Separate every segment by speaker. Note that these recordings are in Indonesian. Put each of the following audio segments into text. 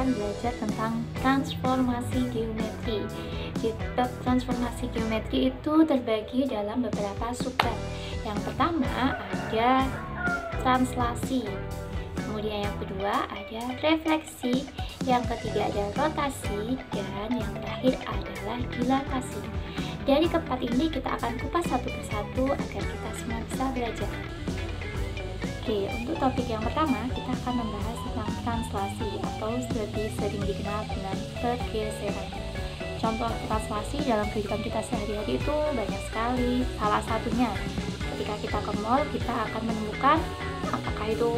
Speaker 1: akan belajar tentang transformasi geometri. Di bab transformasi geometri itu terbagi dalam beberapa subbab. Yang pertama ada translasi, kemudian yang kedua ada refleksi, yang ketiga ada rotasi, dan yang terakhir adalah dilatasi. Dari keempat ini kita akan kupas satu persatu agar kita semua bisa belajar. Oke, untuk topik yang pertama kita akan membahas tentang translasi atau lebih sering dikenal dengan pergeseran. Contoh translasi dalam kehidupan kita sehari-hari itu banyak sekali. Salah satunya ketika kita ke mall, kita akan menemukan apakah itu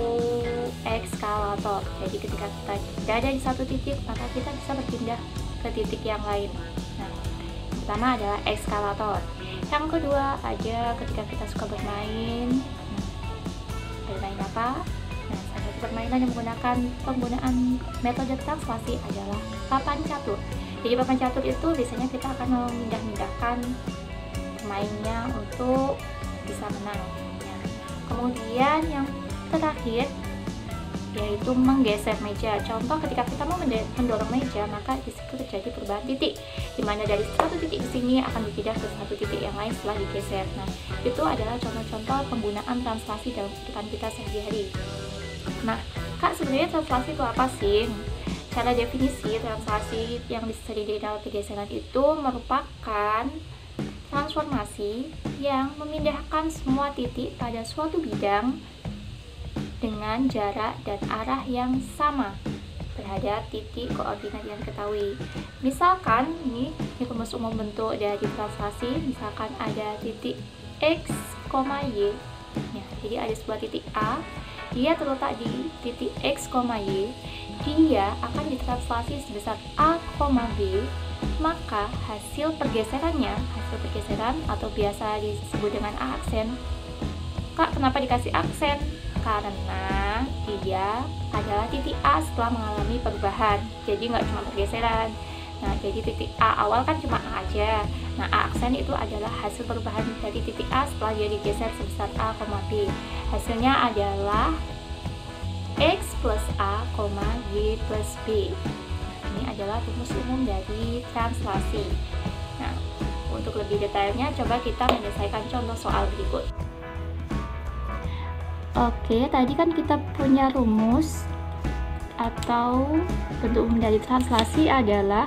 Speaker 1: eskalator. Jadi ketika kita berada di satu titik, maka kita bisa berpindah ke titik yang lain. Nah, yang pertama adalah eskalator. Yang kedua ada ketika kita suka bermain. Bermain apa? Nah, salah satu permainan yang menggunakan penggunaan metode translasi adalah papan catur. Jadi papan catur itu biasanya kita akan memindah-mindahkan pemainnya untuk bisa menang. Ya. Kemudian yang terakhir yaitu menggeser meja. Contoh ketika kita mau mendorong meja, maka di situ terjadi perubahan titik, di mana dari satu titik di sini akan dipindah ke satu titik yang lain setelah digeser. Nah, itu adalah contoh-contoh penggunaan translasi dalam kehidupan kita sehari-hari. Nah, Kak, sebenarnya translasi itu apa sih? Cara definisi translasi yang disebut dalam pergeseran itu merupakan transformasi yang memindahkan semua titik pada suatu bidang dengan jarak dan arah yang sama terhadap titik koordinat yang diketahui. Misalkan ini rumus umum bentuk dari translasi, misalkan ada titik x, y. Ya, jadi ada sebuah titik A, dia terletak di titik x, y. Dia akan ditranslasi sebesar a, b, maka hasil pergeseran atau biasa disebut dengan A aksen. Kak, kenapa dikasih aksen? Karena dia adalah titik A setelah mengalami perubahan, jadi nggak cuma pergeseran. Nah, jadi titik A awal kan cuma A aja. Nah, A aksen itu adalah hasil perubahan dari titik A setelah dia digeser sebesar A, B. Hasilnya adalah X plus A, Y plus B. Nah, ini adalah rumus umum dari translasi. Nah, untuk lebih detailnya coba kita menyelesaikan contoh soal berikut. Oke, tadi kan kita punya rumus atau bentuk umum dari translasi adalah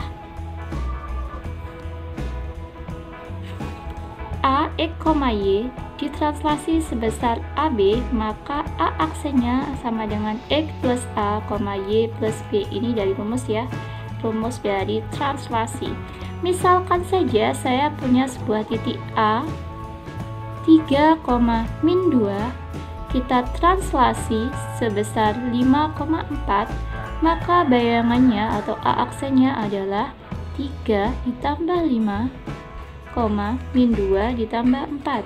Speaker 1: A, X, Y ditranslasi sebesar AB, maka A aksennya sama dengan X plus A, Y plus B. Ini dari rumus ya, rumus dari translasi. Misalkan saja saya punya sebuah titik A 3, min 2, kita translasi sebesar 5,4, maka bayangannya atau A aksennya adalah 3 ditambah 5, min 2 ditambah 4.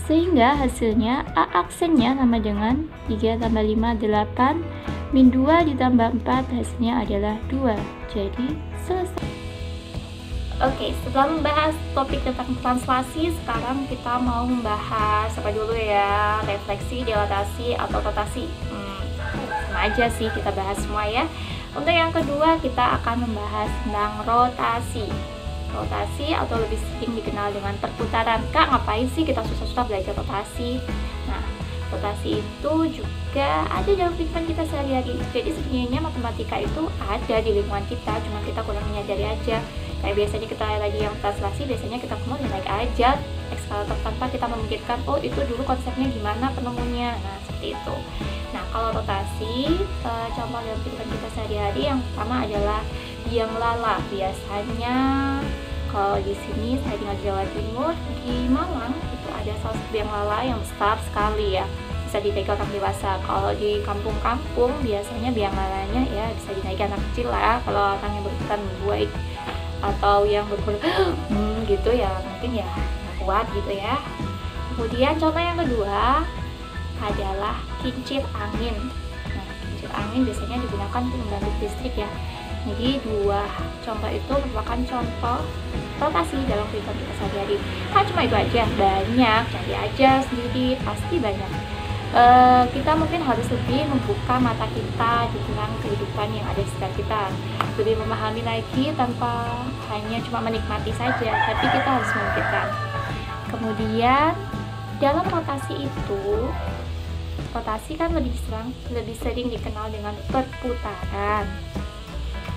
Speaker 1: Sehingga hasilnya A aksennya sama dengan 3 tambah 5, 8, min 2 ditambah 4, hasilnya adalah 2. Jadi selesai. Oke, setelah membahas topik tentang translasi, sekarang kita mau membahas apa dulu ya? Refleksi, dilatasi, atau rotasi. Sama aja sih kita bahas semua ya. Untuk yang kedua kita akan membahas tentang rotasi. Rotasi atau lebih sering dikenal dengan perputaran. Kak, ngapain sih kita susah-susah belajar rotasi? Nah, rotasi itu juga ada dalam kehidupan kita sehari-hari. Jadi sebenarnya matematika itu ada di lingkungan kita, cuma kita kurang menyadari aja. Kayak biasanya kita lagi yang translasi, biasanya kita mau naik aja eskalator tanpa kita memikirkan, oh itu dulu konsepnya gimana penemunya. Nah, seperti itu. Nah, kalau rotasi, contoh dalam kehidupan kita sehari-hari yang pertama adalah biang lala. Biasanya kalau di sini saya tinggal di Jawa Timur, di Malang itu ada salah satu biang lala yang besar sekali ya, bisa dipegang orang dewasa. Kalau di kampung-kampung biasanya biang lalanya ya bisa dinaiki anak kecil lah, kalau orang yang berkebutuhan baik atau yang gitu ya mungkin ya kuat gitu ya. Kemudian contoh yang kedua adalah kincir angin. Nah, kincir angin biasanya digunakan untuk membangkit listrik ya. Jadi dua contoh itu merupakan contoh rotasi dalam kehidupan kita sehari-hari. Cuma itu aja? Banyak, cari aja sendiri, pasti banyak. kita mungkin harus lebih membuka mata kita tentang kehidupan yang ada di sekitar kita, lebih memahami lagi tanpa hanya cuma menikmati saja, tapi kita harus memikirkan. Kemudian dalam rotasi itu, rotasi kan lebih sering dikenal dengan perputaran.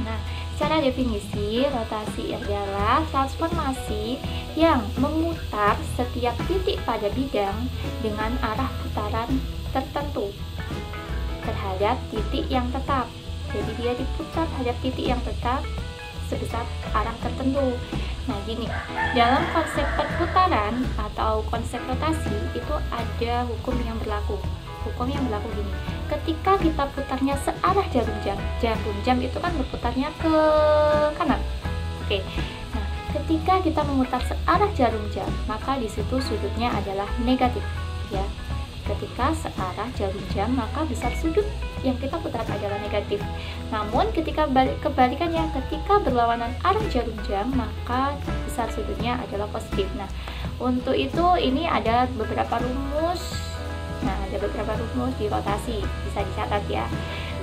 Speaker 1: Nah, secara definisi, rotasi adalah transformasi yang memutar setiap titik pada bidang dengan arah putaran tertentu terhadap titik yang tetap. Jadi dia diputar terhadap titik yang tetap sebesar arah tertentu. Nah gini, dalam konsep perputaran atau konsep rotasi itu ada hukum yang berlaku. Hukum yang berlaku gini, ketika kita putarnya searah jarum jam itu kan berputarnya ke kanan. Oke. Nah, ketika kita memutar searah jarum jam, maka di situ sudutnya adalah negatif, ya. Ketika searah jarum jam, maka besar sudut yang kita putar adalah negatif. Namun ketika kebalikannya, ketika berlawanan arah jarum jam, maka besar sudutnya adalah positif. Nah, untuk itu ini ada beberapa rumus. Nah, ada beberapa rumus di rotasi, bisa dicatat ya.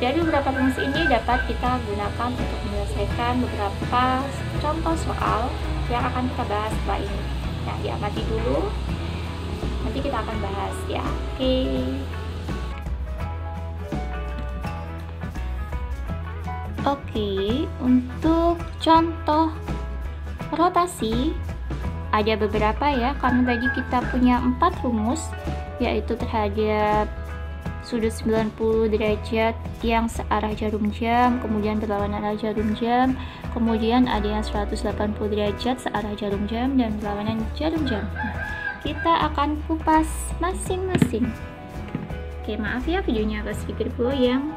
Speaker 1: Dari beberapa rumus ini dapat kita gunakan untuk menyelesaikan beberapa contoh soal yang akan kita bahas setelah ini. Nah, diamati dulu. Nanti kita akan bahas ya. Oke, untuk contoh rotasi ada beberapa ya, karena tadi kita punya 4 rumus, yaitu terhadap sudut 90 derajat yang searah jarum jam, kemudian berlawanan arah jarum jam, kemudian ada yang 180 derajat searah jarum jam dan berlawanan jarum jam. Nah, kita akan kupas masing-masing. Oke, maaf ya videonya agak sedikit goyang.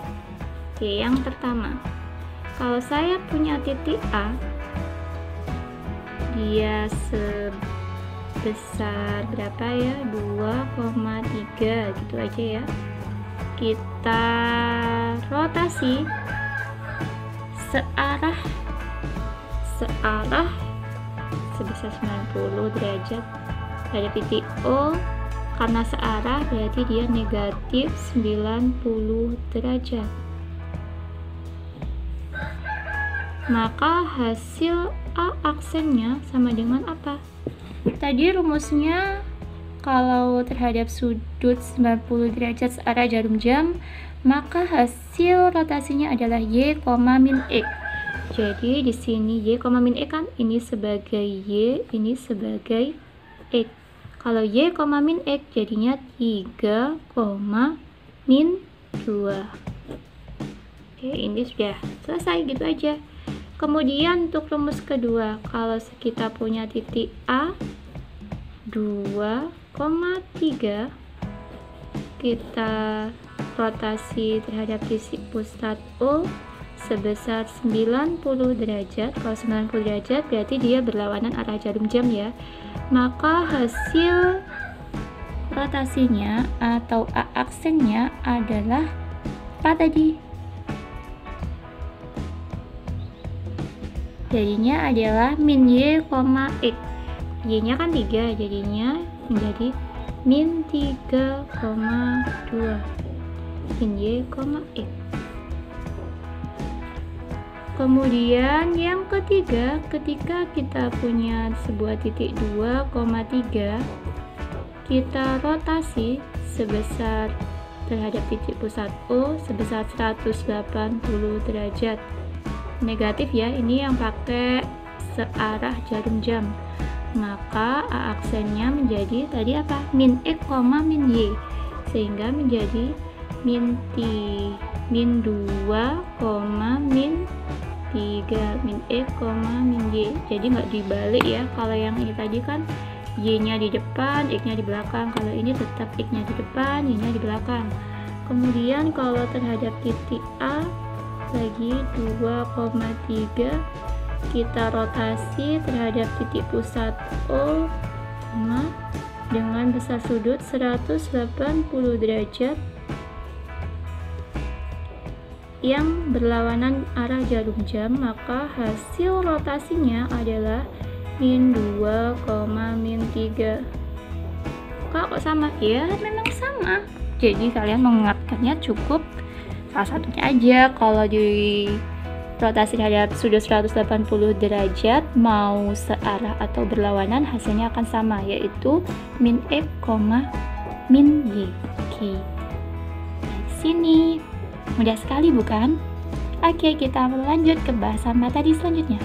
Speaker 1: Oke, yang pertama, kalau saya punya titik A, dia sebesar berapa ya, 2,3 gitu aja ya. Kita rotasi searah sebesar 90 derajat pada titik O. Karena searah berarti dia negatif 90 derajat. Maka hasil A aksennya sama dengan apa? Tadi rumusnya kalau terhadap sudut 90 derajat searah jarum jam, maka hasil rotasinya adalah Y, min X. Jadi di sini Y, min X kan ini sebagai Y, ini sebagai X. Kalau Y, min X jadinya 3, min 2. Oke, ini sudah selesai gitu aja. Kemudian untuk rumus kedua, kalau kita punya titik A 2,3, kita rotasi terhadap titik pusat O sebesar 90 derajat. Kalau 90 derajat berarti dia berlawanan arah jarum jam ya. Maka hasil rotasinya atau A aksennya adalah apa tadi? Jadinya adalah min Y, X. Y nya kan 3, jadinya menjadi min 3,2 min Y, X. Kemudian yang ketiga, ketika kita punya sebuah titik 2,3, kita rotasi sebesar terhadap titik pusat O sebesar 180 derajat. Negatif ya, ini yang pakai searah jarum jam. Maka A aksennya menjadi tadi apa? Min X, min Y. Sehingga menjadi min 2, min 3, min X, min Y. Jadi nggak dibalik ya. Kalau yang ini tadi kan Y nya di depan, X nya di belakang. Kalau ini tetap X nya di depan, Y nya di belakang. Kemudian kalau terhadap titik A lagi 2,3, kita rotasi terhadap titik pusat O dengan besar sudut 180 derajat yang berlawanan arah jarum jam. Maka hasil rotasinya adalah min 2, min 3. Kok sama? Ya memang sama. Jadi kalian mengingatkannya cukup salah satunya aja. Kalau di rotasi terhadap sudut 180 derajat mau searah atau berlawanan, hasilnya akan sama, yaitu min X, min Y. Oke, di sini mudah sekali bukan? Oke, kita lanjut ke bahasan materi selanjutnya.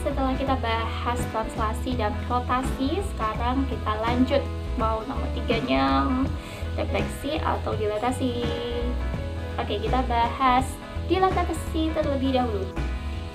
Speaker 1: Setelah kita bahas translasi dan rotasi, sekarang kita lanjut mau nomor 3-nya, refleksi atau dilatasi. Oke, kita bahas dilatasi terlebih dahulu.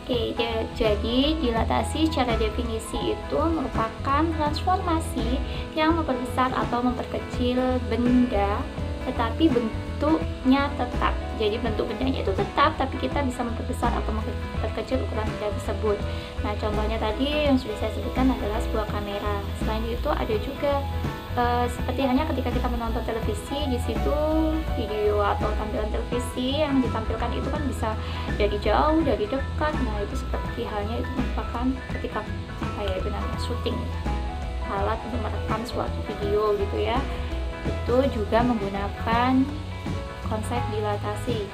Speaker 1: Oke, jadi dilatasi secara definisi itu merupakan transformasi yang memperbesar atau memperkecil benda, tetapi bentuknya tetap. Jadi bentuk bendanya itu tetap, tapi kita bisa memperbesar atau memperkecil ukuran benda tersebut. Nah, contohnya tadi yang sudah saya sebutkan adalah sebuah kamera. Selain itu ada juga seperti hanya ketika kita menonton televisi, di situ video atau tampilan televisi yang ditampilkan itu kan bisa dari jauh, dari dekat. Nah, itu seperti halnya itu merupakan ketika itu namanya syuting, alat untuk merekam suatu video gitu ya. Itu juga menggunakan konsep dilatasi.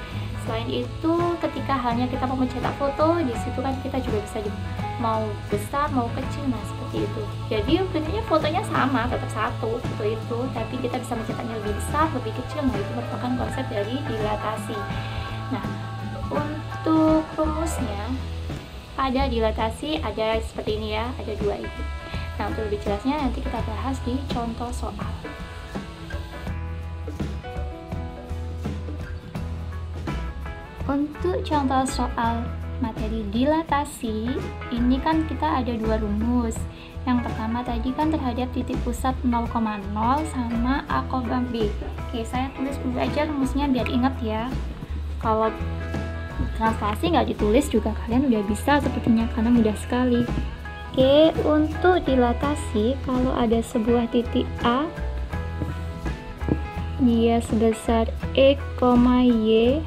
Speaker 1: Selain itu, ketika halnya kita mau mencetak foto, di situ kan kita juga bisa mau besar mau kecil, nah seperti itu. Jadi bentuknya fotonya sama, tetap satu foto itu, tapi kita bisa mencetaknya lebih besar, lebih kecil. Nah, itu merupakan konsep dari dilatasi. Nah, untuk rumusnya pada dilatasi ada seperti ini ya, ada dua itu. Nah, untuk lebih jelasnya nanti kita bahas di contoh soal. Untuk contoh soal materi dilatasi, ini kan kita ada dua rumus. Yang pertama tadi kan terhadap titik pusat 0,0 sama A, B. Oke, saya tulis dulu aja rumusnya biar ingat ya. Kalau translasi nggak ditulis juga kalian udah bisa sepertinya, karena mudah sekali. Oke, untuk dilatasi, kalau ada sebuah titik A, dia sebesar X, Y,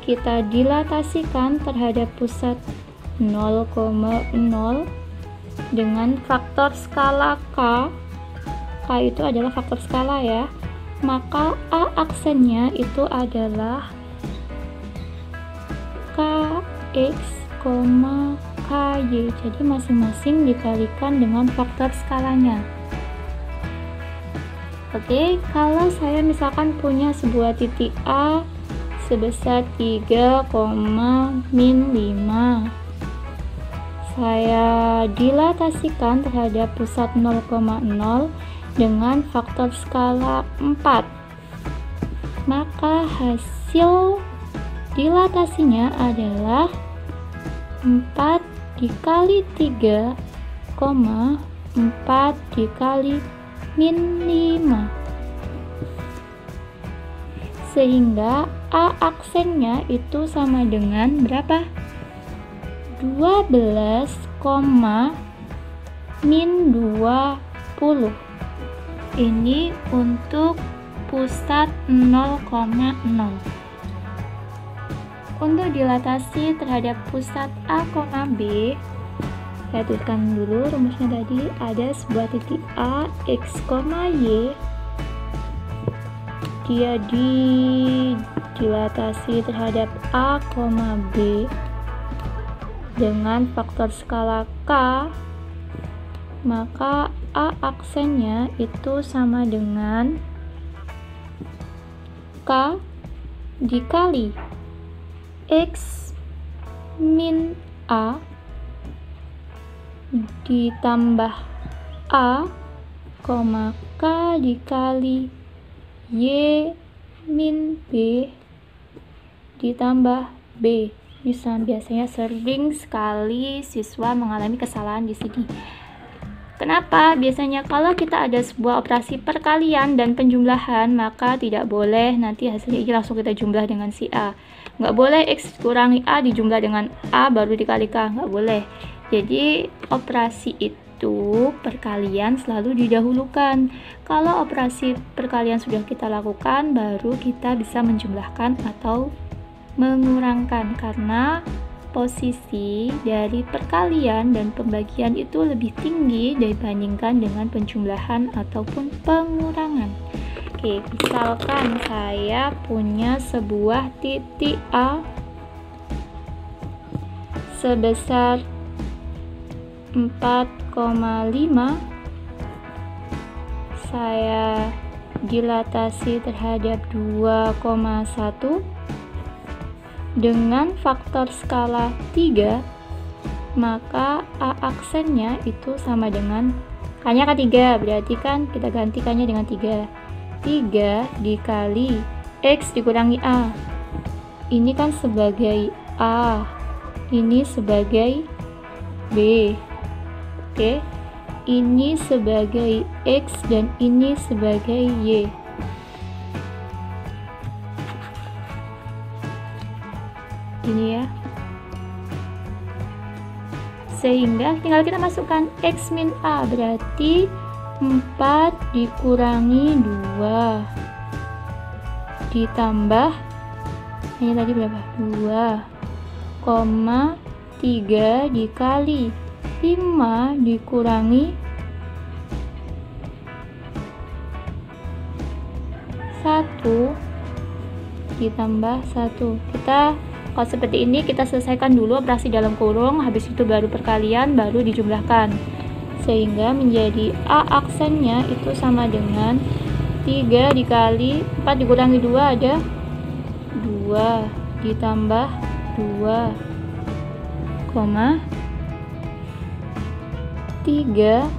Speaker 1: kita dilatasikan terhadap pusat 0,0 dengan faktor skala K. K itu adalah faktor skala ya. Maka A aksennya itu adalah KX, KY. Jadi masing-masing dikalikan dengan faktor skalanya. Oke, kalau saya misalkan punya sebuah titik A sebesar 3,-5, saya dilatasikan terhadap pusat 0,0 dengan faktor skala 4, maka hasil dilatasinya adalah 4 dikali 3, 4 dikali min 5, sehingga A aksennya itu sama dengan berapa? 12, min 20. Ini untuk pusat 0,0. Untuk dilatasi terhadap pusat A, B, saya tuliskan dulu rumusnya tadi. Ada sebuah titik A, X, Y. Dia dilatasi terhadap A, B dengan faktor skala K, maka A aksennya itu sama dengan K dikali X min A ditambah A, K dikali Y min B ditambah B. Biasanya sering sekali siswa mengalami kesalahan di sini. Kenapa? Biasanya kalau kita ada sebuah operasi perkalian dan penjumlahan, maka tidak boleh nanti hasilnya ini langsung kita jumlah dengan si A. Nggak boleh X kurangi A dijumlah dengan A baru dikali K, nggak boleh. Jadi operasi itu perkalian selalu didahulukan. Kalau operasi perkalian sudah kita lakukan, baru kita bisa menjumlahkan atau mengurangkan, karena posisi dari perkalian dan pembagian itu lebih tinggi dibandingkan dengan penjumlahan ataupun pengurangan. Oke, Oke, misalkan saya punya sebuah titik A sebesar 4,5, saya dilatasi terhadap 2,1 dengan faktor skala 3, maka A aksennya itu sama dengan K-nya kan 3, berarti kan kita gantikannya dengan 3 dikali X dikurangi A. Ini kan sebagai A, ini sebagai B. Oke, ini sebagai X dan ini sebagai Y. Ini ya. Sehingga tinggal kita masukkan X min A, berarti 4 dikurangi 2 ditambah ini tadi berapa? 2,3 dikali 5 dikurangi 1 ditambah 1. Kita kalau seperti ini kita selesaikan dulu operasi dalam kurung, habis itu baru perkalian, baru dijumlahkan, sehingga menjadi A aksennya itu sama dengan 3 dikali 4 dikurangi 2 ada 2 ditambah 2,3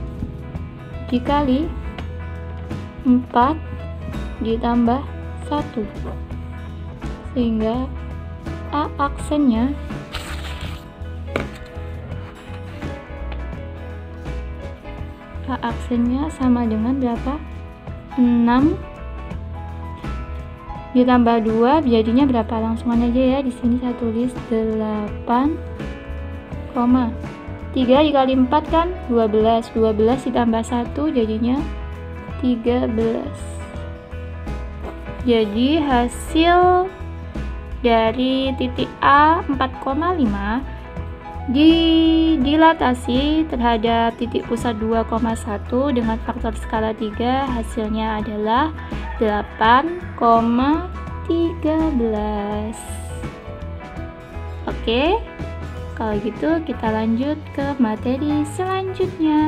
Speaker 1: dikali 4 ditambah 1, sehingga A aksennya sama dengan berapa? 6 ditambah 2 jadinya berapa? Langsungan aja ya, di sini saya tulis 8, 3 dikali 4 kan 12 ditambah 1 jadinya 13. Jadi hasil dari titik A 4,5 dilatasi terhadap titik pusat 2,1 dengan faktor skala 3, hasilnya adalah 8,13. Oke, kalau gitu kita lanjut ke materi selanjutnya.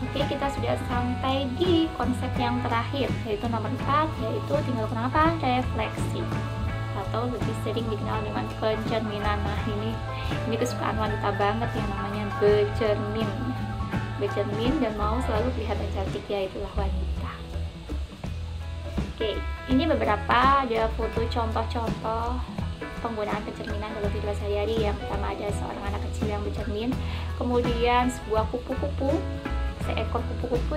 Speaker 1: Oke, kita sudah sampai di konsep yang terakhir, yaitu nomor 4, yaitu tinggal kenapa? Refleksi, atau lebih sering dikenal dengan pencerminan. Nah, ini kesukaan wanita banget yang namanya bercermin dan mau selalu kelihatan cantik, ya itulah wanita. Oke, ini beberapa ada foto contoh-contoh penggunaan pencerminan dalam kehidupan sehari-hari. Yang pertama ada seorang anak kecil yang bercermin, kemudian sebuah kupu-kupu, seekor kupu-kupu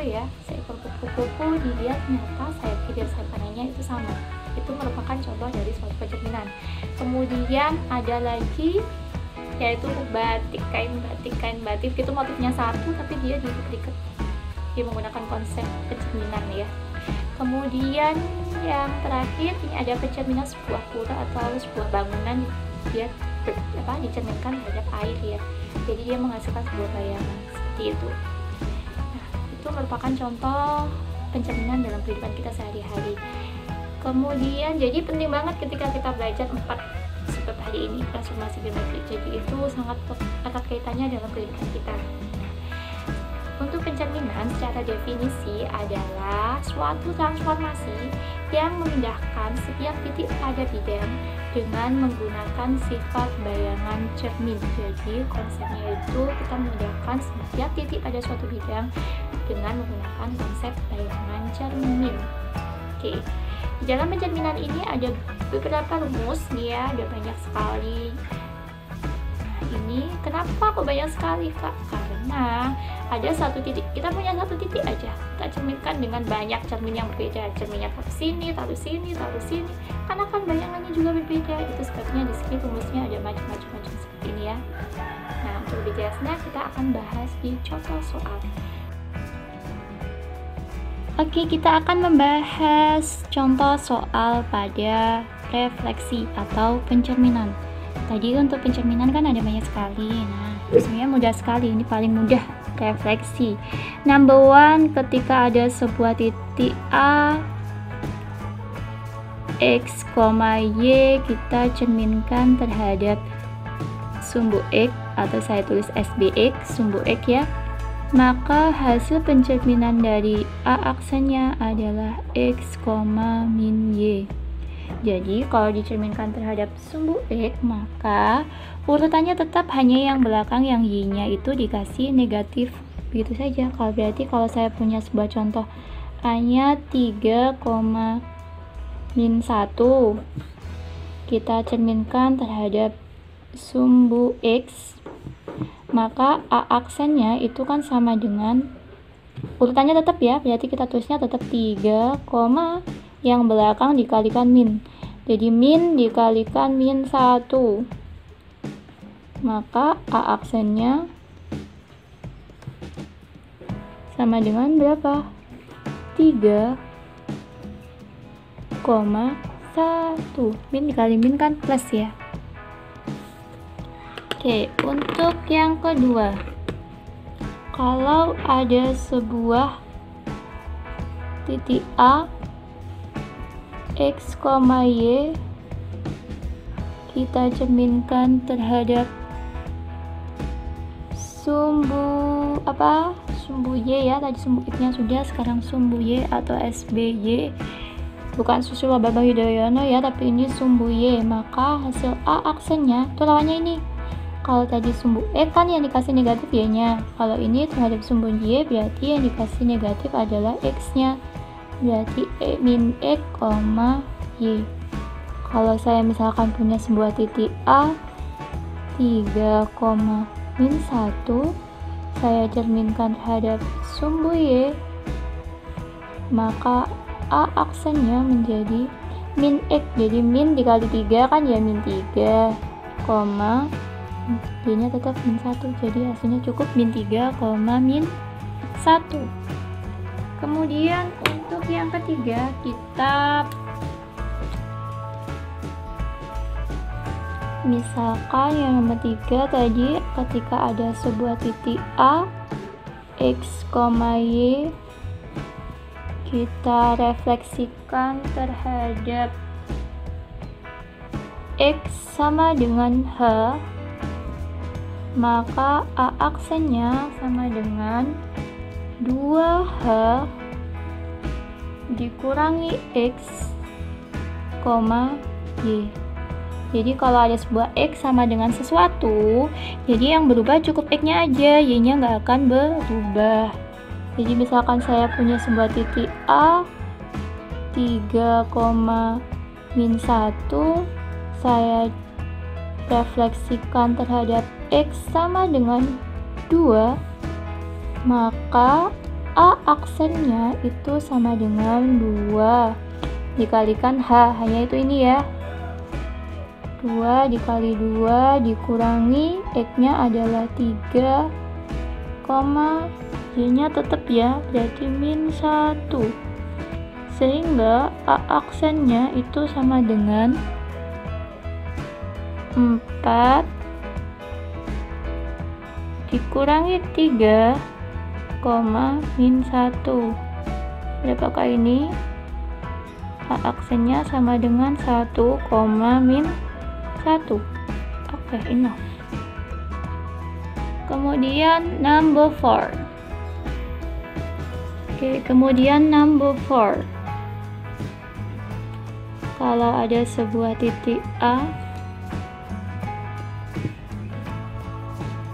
Speaker 1: dilihat ternyata sayap kiri dan sayap kanannya itu sama. Itu merupakan contoh dari suatu pencerminan. Kemudian ada lagi yaitu batik, kain batik itu motifnya satu tapi dia diikat-ikat. Dia menggunakan konsep pencerminan ya. Kemudian yang terakhir ini ada pencerminan sebuah pura atau sebuah bangunan, dia dicerminkan terhadap air ya. Jadi dia menghasilkan sebuah bayangan seperti itu. Itu merupakan contoh pencerminan dalam kehidupan kita sehari-hari. Kemudian jadi penting banget ketika kita belajar 4 seperti hari ini, transformasi geometri. Jadi itu sangat erat kaitannya dalam kehidupan kita. Untuk pencerminan secara definisi adalah suatu transformasi yang memindahkan setiap titik pada bidang dengan menggunakan sifat bayangan cermin. Jadi konsepnya itu kita memindahkan setiap titik pada suatu bidang dengan menggunakan konsep bayangan cermin. Oke. Di dalam pencerminan ini ada beberapa rumus nih ya, ada banyak sekali. Nah, ini kenapa kok banyak sekali Kak? Karena ada satu titik, kita punya satu titik aja, kita cerminkan dengan banyak cermin yang berbeda. Cerminnya taruh sini, karena kan bayangannya juga berbeda. Itu sebabnya di sini rumusnya ada macam-macam seperti ini ya. Nah, untuk lebih jelasnya kita akan bahas di contoh soal. Oke, kita akan membahas contoh soal pada refleksi atau pencerminan. Tadi untuk pencerminan kan ada banyak sekali. Nah, sebenarnya mudah sekali, ini paling mudah refleksi. Number one, ketika ada sebuah titik A, X, Y, kita cerminkan terhadap sumbu X, atau saya tulis SBX, sumbu X ya. Maka hasil pencerminan dari A aksennya adalah X, min Y. Jadi kalau dicerminkan terhadap sumbu X, maka urutannya tetap hanya yang belakang, yang Y-nya itu dikasih negatif. Begitu saja. Berarti kalau saya punya sebuah contoh A-nya 3, min 1, kita cerminkan terhadap sumbu X, maka A aksennya itu kan sama dengan, urutannya tetap ya, berarti kita tulisnya tetap 3, yang belakang dikalikan min. Jadi min dikalikan min 1, maka A aksennya sama dengan berapa? 3, 1. Min dikali min kan plus ya. Oke, untuk yang kedua, kalau ada sebuah titik A, X, Y, kita cerminkan terhadap sumbu apa? Sumbu Y ya, tadi sumbu X-nya sudah, sekarang sumbu Y atau SBY. Bukan Susilo Bambang Yudhoyono ya, tapi ini sumbu Y, maka hasil A aksennya itu lawannya ini. Kalau tadi sumbu X kan yang dikasih negatif Y-nya, kalau ini terhadap sumbu Y berarti yang dikasih negatif adalah X-nya, berarti min X, Y. Kalau saya misalkan punya sebuah titik A 3, min 1, saya cerminkan terhadap sumbu Y, maka A aksennya menjadi min X. Jadi min dikali 3 kan ya min 3, D nya tetap min 1, jadi hasilnya cukup min 3, min 1. Kemudian untuk yang ketiga, kita misalkan yang nomor 3 tadi, ketika ada sebuah titik A, X, Y, kita refleksikan terhadap X sama dengan H, maka A aksennya sama dengan 2H dikurangi X, Y. Jadi kalau ada sebuah X sama dengan sesuatu, jadi yang berubah cukup X-nya aja, Y-nya nggak akan berubah. Jadi misalkan saya punya sebuah titik A 3, min 1, saya refleksikan terhadap X sama dengan 2, maka A aksennya itu sama dengan 2 dikalikan H, hanya itu ini ya, 2 dikali 2 dikurangi X-nya adalah 3, Y-nya tetap ya, berarti min 1, sehingga A aksennya itu sama dengan 4 dikurangi 3, min 1. Berapakah ini? A aksennya sama dengan 1, min 1. Oke, enough. Kemudian number 4. Kemudian number 4. Kalau ada sebuah titik A,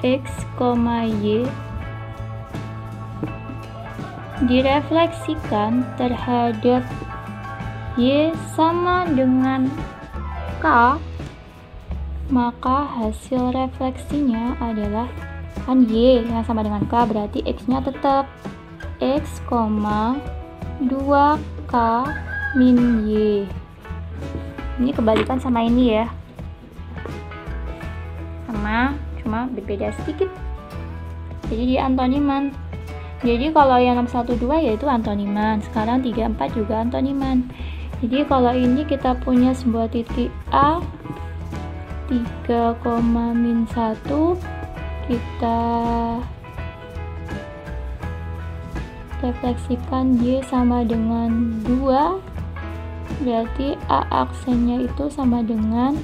Speaker 1: X, Y, direfleksikan terhadap Y sama dengan K, maka hasil refleksinya adalah kan Y yang sama dengan K, berarti X-nya tetap X, 2K min Y. Ini kebalikan sama ini ya, sama, cuma berbeda sedikit. Jadi dia antoniman. Jadi kalau yang 612 yaitu antoniman, sekarang 34 juga antoniman. Jadi kalau ini kita punya sebuah titik A 3, min 1, kita refleksikan Y sama dengan 2, berarti A aksennya itu sama dengan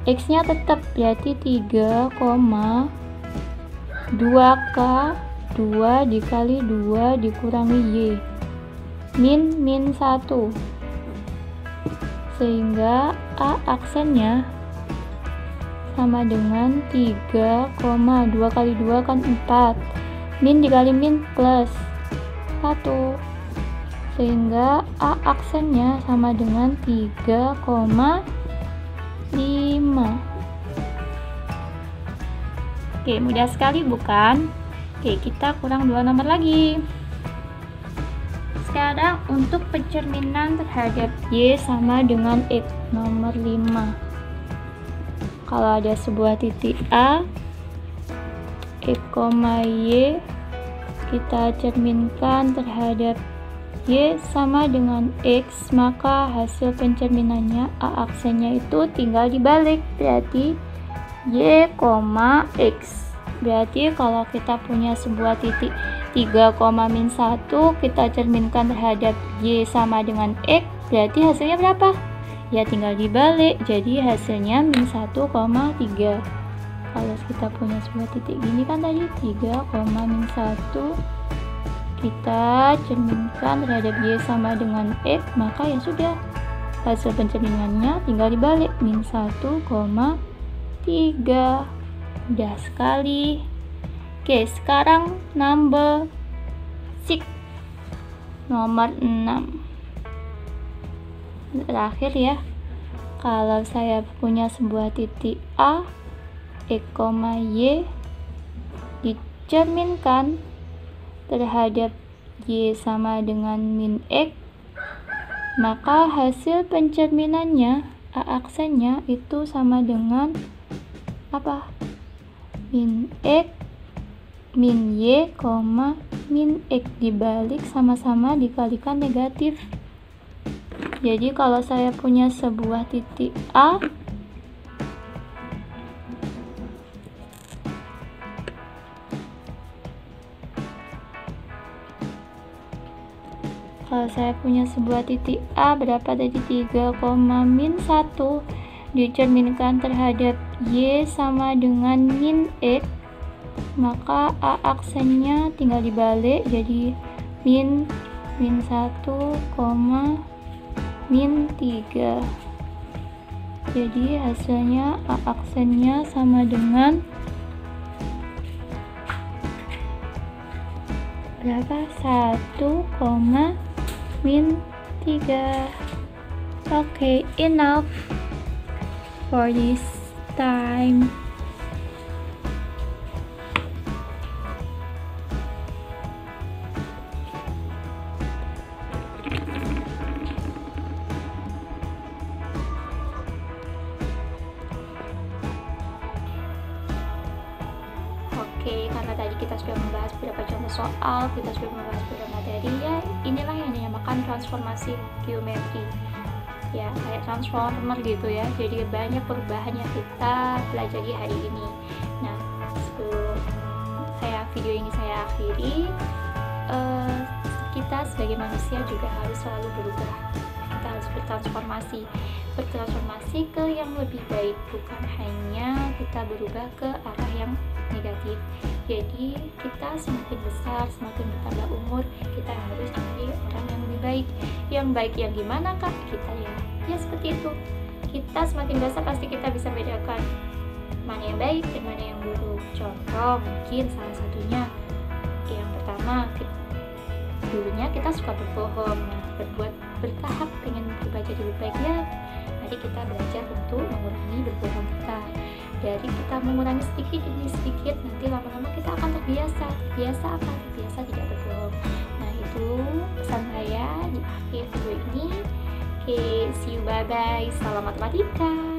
Speaker 1: X nya tetap, berarti 3,2K 2 dikali 2 dikurangi Y min 1, sehingga A aksennya sama dengan 3,2 kali 2 kan 4, min dikali min plus 1, sehingga A aksennya sama dengan 3,5. Oke, mudah sekali bukan? Oke, kita kurang 2 nomor lagi. Sekarang untuk pencerminan terhadap Y sama dengan X, nomor 5. Kalau ada sebuah titik A, X, Y, kita cerminkan terhadap Y sama dengan X, maka hasil pencerminannya A aksennya itu tinggal dibalik, berarti Y, X. Berarti kalau kita punya sebuah titik 3,-1, kita cerminkan terhadap Y sama dengan X, berarti hasilnya berapa? Ya tinggal dibalik, jadi hasilnya min 1,3. Kalau kita punya sebuah titik gini kan tadi 3,-1, kita cerminkan terhadap Y sama dengan X, maka ya sudah, hasil pencerminannya tinggal dibalik, min 1,3. Mudah sekali. Oke, sekarang number 6, nomor 6. Terakhir ya, kalau saya punya sebuah titik A, X, Y dicerminkan terhadap Y sama dengan min X, maka hasil pencerminannya A aksennya itu sama dengan apa? Min X min Y, min X dibalik, sama-sama dikalikan negatif. Jadi kalau saya punya sebuah titik A, berapa tadi? 3,-1 dicerminkan terhadap Y sama dengan min X, maka A aksennya tinggal dibalik, jadi min 1, min 3. Jadi hasilnya A aksennya sama dengan berapa? 1,-3. Oke, enough for this time. Oke, karena tadi kita sudah membahas beberapa contoh soal, kita sudah membahas beberapa materi, ya inilah yang dinamakan transformasi geometri. Ya, kayak transformer gitu ya. Jadi banyak perubahan yang kita pelajari hari ini. Nah, sebelum video ini saya akhiri, kita sebagai manusia juga harus selalu berubah. Kita harus bertransformasi ke yang lebih baik, bukan hanya kita berubah ke arah yang negatif. Jadi kita semakin besar, semakin bertambah umur, kita harus menjadi orang yang lebih baik. Yang baik yang gimana kak? Kita ya seperti itu. Kita semakin besar pasti kita bisa bedakan mana yang baik dan mana yang buruk. Contoh mungkin salah satunya yang pertama, dulunya kita suka berbohong, bertahap pengen berubah jadi lebih baik ya. Mari kita belajar untuk mengurangi berbohong kita. Dari kita mengurangi sedikit demi sedikit, nanti lama-lama kita akan terbiasa tidak berbohong. Nah, itu pesan saya di akhir video ini. Oke, see you, bye bye. Salam matematika.